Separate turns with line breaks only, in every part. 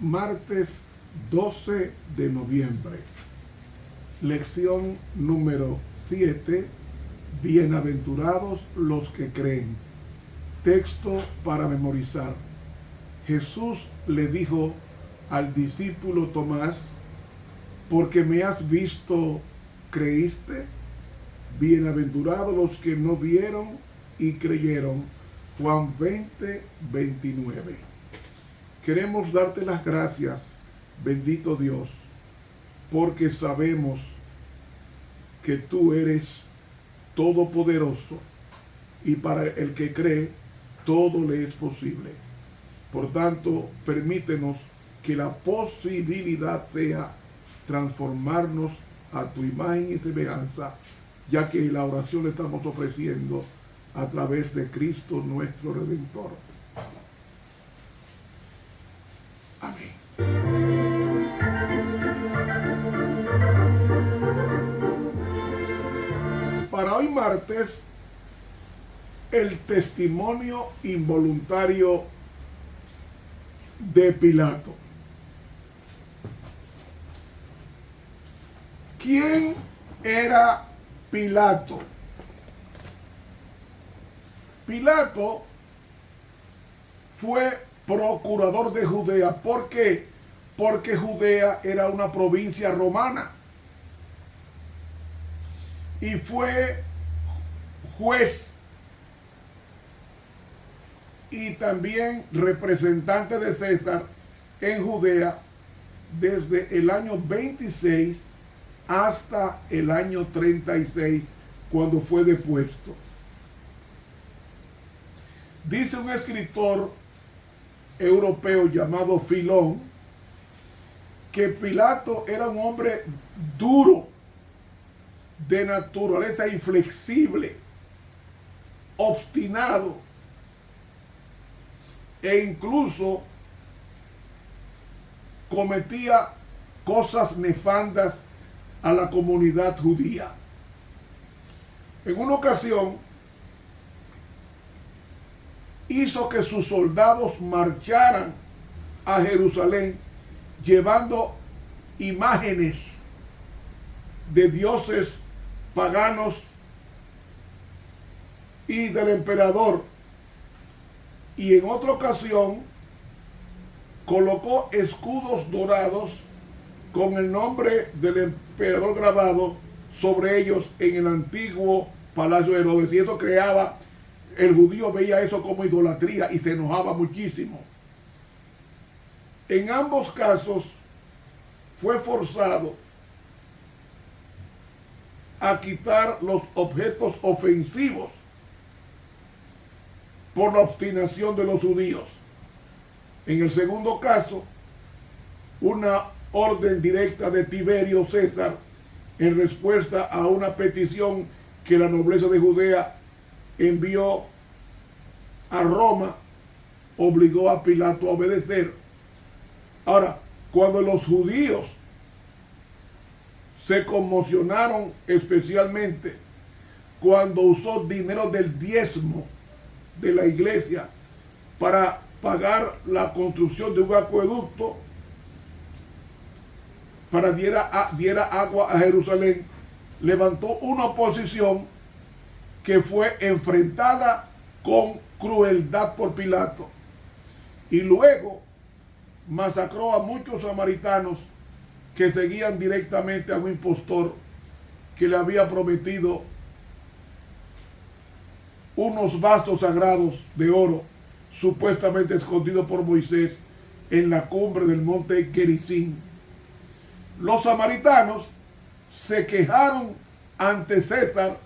Martes 12 de noviembre. Lección número 7. Bienaventurados los que creen. Texto para memorizar. Jesús le dijo al discípulo Tomás: porque me has visto, ¿creíste? Bienaventurados los que no vieron y creyeron. Juan 20, 29. Queremos darte las gracias, bendito Dios, porque sabemos que tú eres todopoderoso y para el que cree todo le es posible. Por tanto, permítenos que la posibilidad sea transformarnos a tu imagen y semejanza, ya que la oración la estamos ofreciendo a través de Cristo nuestro Redentor. Amén. Para hoy martes, el testimonio involuntario de Pilato. ¿Quién era Pilato? Pilato fue procurador de Judea. ¿Por qué? Porque Judea era una provincia romana. Y fue juez y también representante de César en Judea desde el año 26 hasta el año 36, cuando fue depuesto. Dice un escritor europeo llamado Filón que Pilato era un hombre duro, de naturaleza inflexible, obstinado e incluso cometía cosas nefandas a la comunidad judía. En una ocasión hizo que sus soldados marcharan a Jerusalén llevando imágenes de dioses paganos y del emperador, y en otra ocasión colocó escudos dorados con el nombre del emperador grabado sobre ellos en el antiguo palacio de Herodes, y eso creaba, el judío veía eso como idolatría y se enojaba muchísimo. En ambos casos fue forzado a quitar los objetos ofensivos por la obstinación de los judíos. En el segundo caso, una orden directa de Tiberio César en respuesta a una petición que la nobleza de Judea envió a Roma, obligó a Pilato a obedecer. Ahora, cuando los judíos se conmocionaron, especialmente cuando usó dinero del diezmo de la iglesia para pagar la construcción de un acueducto para diera agua a Jerusalén, levantó una oposición que fue enfrentada con crueldad por Pilato, y luego masacró a muchos samaritanos que seguían directamente a un impostor que le había prometido unos vasos sagrados de oro supuestamente escondidos por Moisés en la cumbre del monte Gerizim. Los samaritanos se quejaron ante César,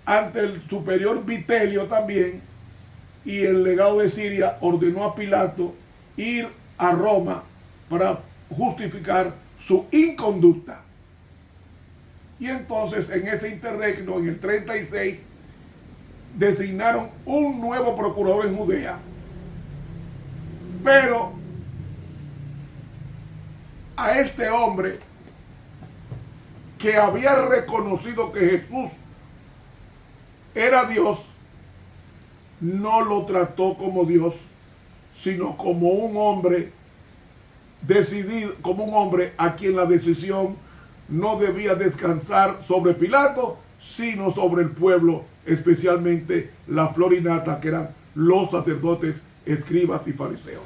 ante el superior Vitelio también, y el legado de Siria ordenó a Pilato ir a Roma para justificar su inconducta. Y entonces en ese interregno, en el 36, designaron un nuevo procurador en Judea. Pero a este hombre, que había reconocido que Jesús era Dios, no lo trató como Dios, sino como un hombre decidido, como un hombre a quien la decisión no debía descansar sobre Pilato, sino sobre el pueblo, especialmente la florinata, que eran los sacerdotes, escribas y fariseos.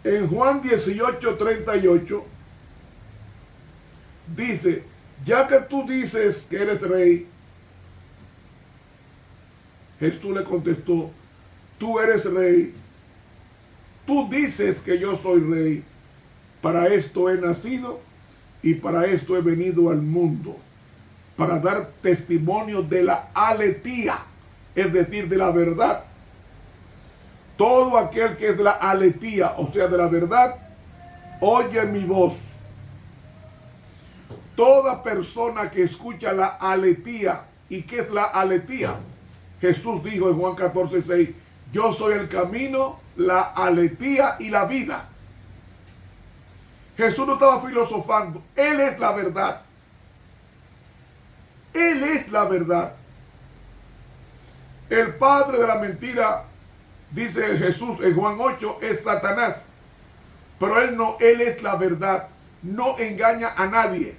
En Juan 18:38 dice: ya que tú dices que eres rey, Jesús le contestó: tú eres rey, tú dices que yo soy rey, para esto he nacido y para esto he venido al mundo, para dar testimonio de la aletía, es decir, de la verdad. Todo aquel que es de la aletía, o sea, de la verdad, oye mi voz. Toda persona que escucha la aletía, ¿y qué es la aletía? Jesús dijo en Juan 14:6, yo soy el camino, la aletía y la vida. Jesús no estaba filosofando, Él es la verdad. Él es la verdad. El padre de la mentira, dice Jesús en Juan 8, es Satanás. Pero Él no, Él es la verdad. No engaña a nadie.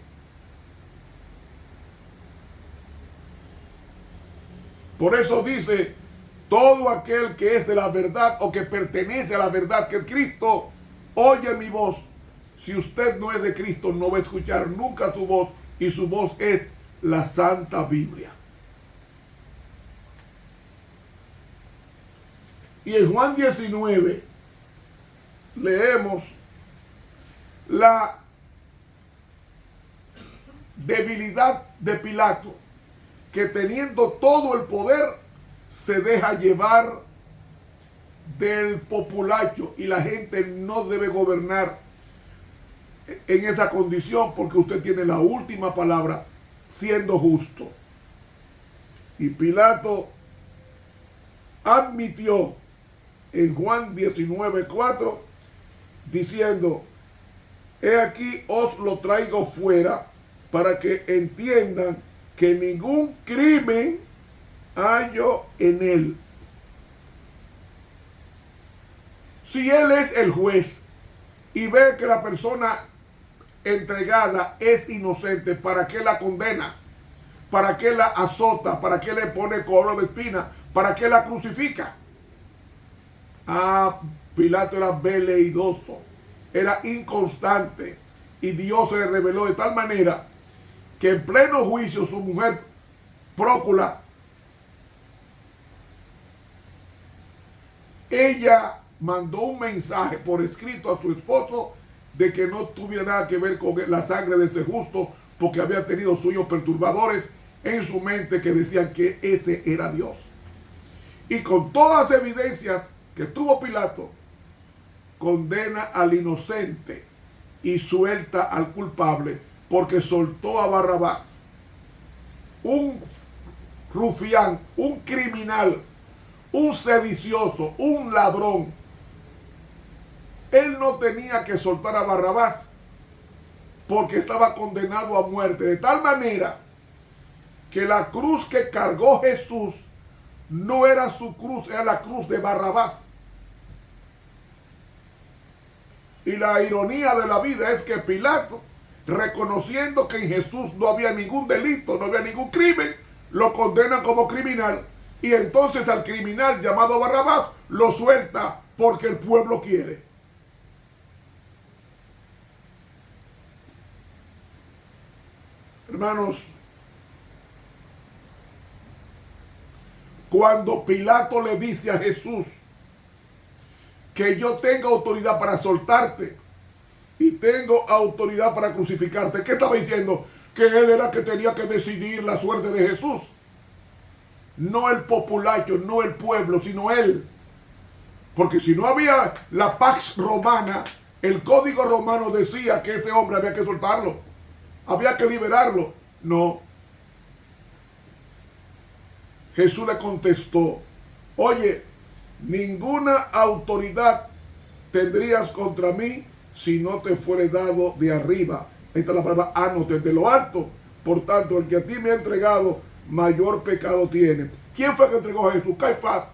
Por eso dice, todo aquel que es de la verdad o que pertenece a la verdad, que es Cristo, oye mi voz. Si usted no es de Cristo, no va a escuchar nunca su voz, y su voz es la Santa Biblia. Y en Juan 19 leemos la debilidad de Pilato, que teniendo todo el poder se deja llevar del populacho, y la gente no debe gobernar en esa condición, porque usted tiene la última palabra siendo justo. Y Pilato admitió en Juan 19:4 diciendo: he aquí os lo traigo fuera para que entiendan que ningún crimen hallo en él. Si él es el juez y ve que la persona entregada es inocente, ¿para qué la condena? ¿Para qué la azota? ¿Para qué le pone corona de espina? ¿Para qué la crucifica? Pilato era veleidoso, era inconstante, y Dios se le reveló de tal manera que en pleno juicio su mujer Prócula, ella mandó un mensaje por escrito a su esposo de que no tuviera nada que ver con la sangre de ese justo, porque había tenido suyos perturbadores en su mente que decían que ese era Dios. Y con todas las evidencias que tuvo Pilato, condena al inocente y suelta al culpable, porque soltó a Barrabás, un rufián, un criminal, un sedicioso, un ladrón. Él no tenía que soltar a Barrabás porque estaba condenado a muerte, de tal manera que la cruz que cargó Jesús no era su cruz, era la cruz de Barrabás. Y la ironía de la vida es que Pilato, reconociendo que en Jesús no había ningún delito, no había ningún crimen, lo condena como criminal, y entonces al criminal llamado Barrabás lo suelta porque el pueblo quiere. Hermanos, cuando Pilato le dice a Jesús que yo tengo autoridad para soltarte y tengo autoridad para crucificarte, ¿qué estaba diciendo? Que él era que tenía que decidir la suerte de Jesús. No el populacho, no el pueblo, sino él. Porque si no había la pax romana, el código romano decía que ese hombre había que soltarlo, había que liberarlo. No. Jesús le contestó: oye, ninguna autoridad tendrías contra mí si no te fuere dado de arriba. Esta es la palabra anos, desde lo alto. Por tanto, el que a ti me ha entregado, mayor pecado tiene. ¿Quién fue que entregó a Jesús? Caifás.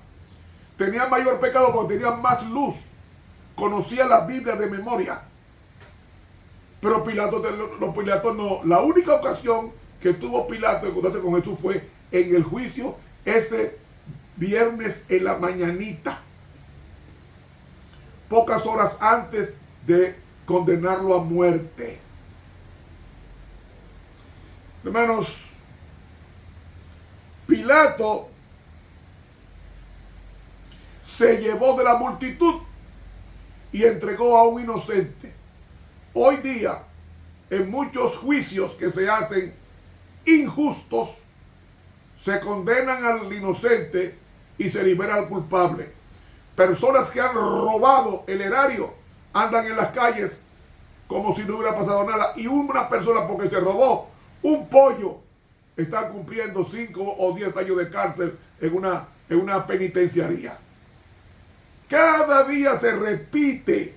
Tenía mayor pecado porque tenía más luz. Conocía la Biblia de memoria. Pero Pilato no. La única ocasión que tuvo Pilato de encontrarse con Jesús fue en el juicio ese viernes en la mañanita, pocas horas antes de condenarlo a muerte. Hermanos, Pilato se llevó de la multitud y entregó a un inocente. Hoy día, en muchos juicios que se hacen injustos, se condenan al inocente y se libera al culpable. Personas que han robado el erario andan en las calles como si no hubiera pasado nada. Y una persona, porque se robó un pollo, está cumpliendo 5 o 10 años de cárcel en una penitenciaría. Cada día se repite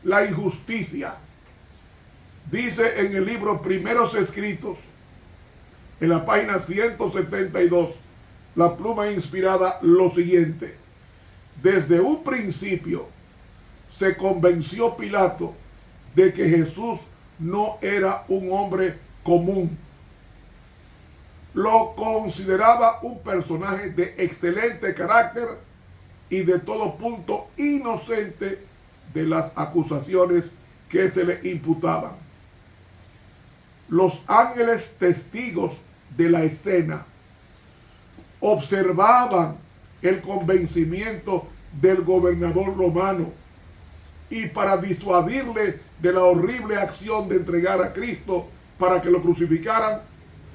la injusticia. Dice en el libro Primeros Escritos, en la página 172, la pluma inspirada, lo siguiente: desde un principio se convenció Pilato de que Jesús no era un hombre común. Lo consideraba un personaje de excelente carácter y de todo punto inocente de las acusaciones que se le imputaban. Los ángeles testigos de la escena observaban el convencimiento del gobernador romano, y para disuadirle de la horrible acción de entregar a Cristo para que lo crucificaran,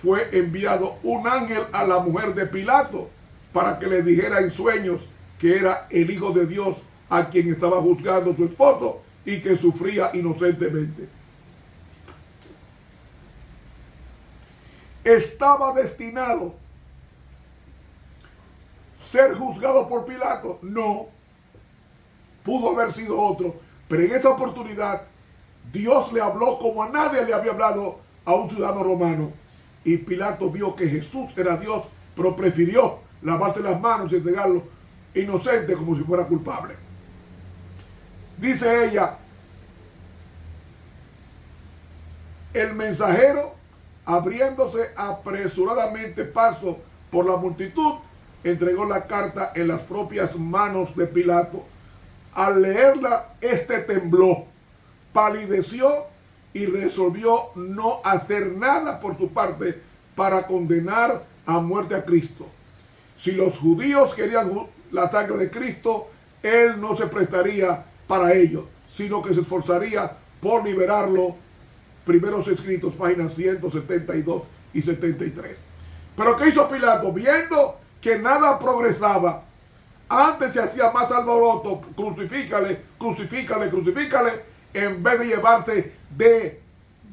fue enviado un ángel a la mujer de Pilato para que le dijera en sueños que era el Hijo de Dios a quien estaba juzgando su esposo y que sufría inocentemente. ¿Estaba destinado ser juzgado por Pilato? No. Pudo haber sido otro, pero en esa oportunidad Dios le habló como a nadie le había hablado a un ciudadano romano, y Pilato vio que Jesús era Dios, pero prefirió lavarse las manos y entregarlo inocente como si fuera culpable. Dice ella: el mensajero, abriéndose apresuradamente paso por la multitud, entregó la carta en las propias manos de Pilato. Al leerla, este tembló, palideció y resolvió no hacer nada por su parte para condenar a muerte a Cristo. Si los judíos querían la sangre de Cristo, él no se prestaría para ello, sino que se esforzaría por liberarlo. Primeros Escritos, páginas 172 y 73. Pero ¿qué hizo Pilato? Viendo que nada progresaba, antes se hacía más alboroto: crucifícale, crucifícale, crucifícale, en vez de llevarse de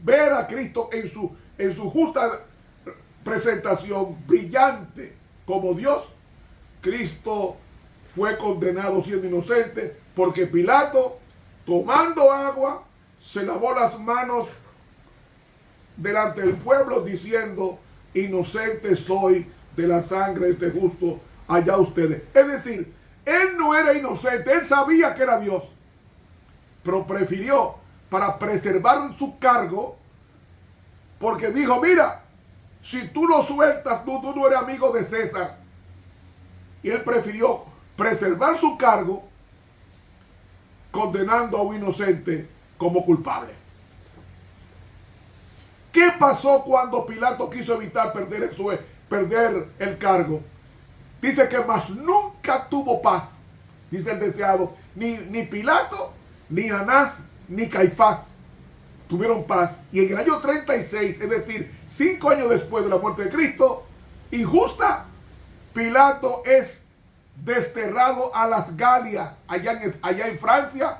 ver a Cristo en su justa presentación, brillante como Dios. Cristo fue condenado siendo inocente, porque Pilato, tomando agua, se lavó las manos delante del pueblo diciendo: inocente soy de la sangre de este justo, allá ustedes. Es decir, él no era inocente, él sabía que era Dios, pero prefirió, para preservar su cargo, porque dijo: mira, si tú lo sueltas, tú no eres amigo de César. Y él prefirió preservar su cargo, condenando a un inocente como culpable. ¿Qué pasó cuando Pilato quiso evitar perder el cargo? Dice que más nunca tuvo paz. Dice el deseado: ni Pilato, ni Anás, ni Caifás tuvieron paz. Y en el año 36, es decir, 5 años después de la muerte de Cristo, injusta, Pilato es desterrado a las Galias, allá en Francia,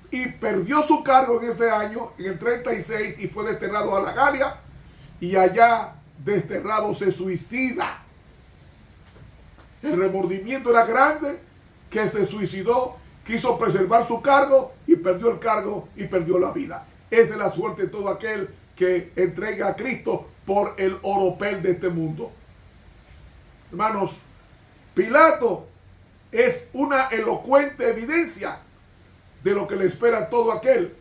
y perdió su cargo en ese año, en el 36, y fue desterrado a la Galia, y allá desterrado se suicida. El remordimiento era grande, que se suicidó, quiso preservar su cargo y perdió el cargo y perdió la vida. Esa es la suerte de todo aquel que entrega a Cristo por el oropel de este mundo. Hermanos, Pilato es una elocuente evidencia de lo que le espera a todo aquel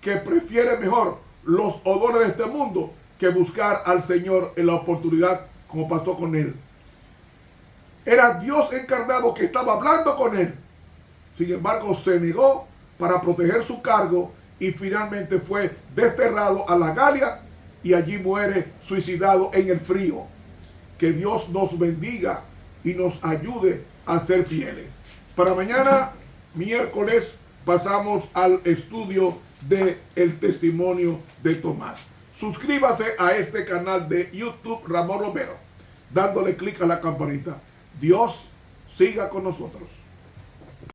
que prefiere mejor los odores de este mundo que buscar al Señor en la oportunidad, como pasó con él. Era Dios encarnado que estaba hablando con él. Sin embargo, se negó para proteger su cargo y finalmente fue desterrado a la Galia y allí muere suicidado en el frío. Que Dios nos bendiga y nos ayude a ser fieles. Para mañana, miércoles, pasamos al estudio del testimonio de Tomás. Suscríbase a este canal de YouTube Ramón Romero, dándole clic a la campanita. Dios siga con nosotros.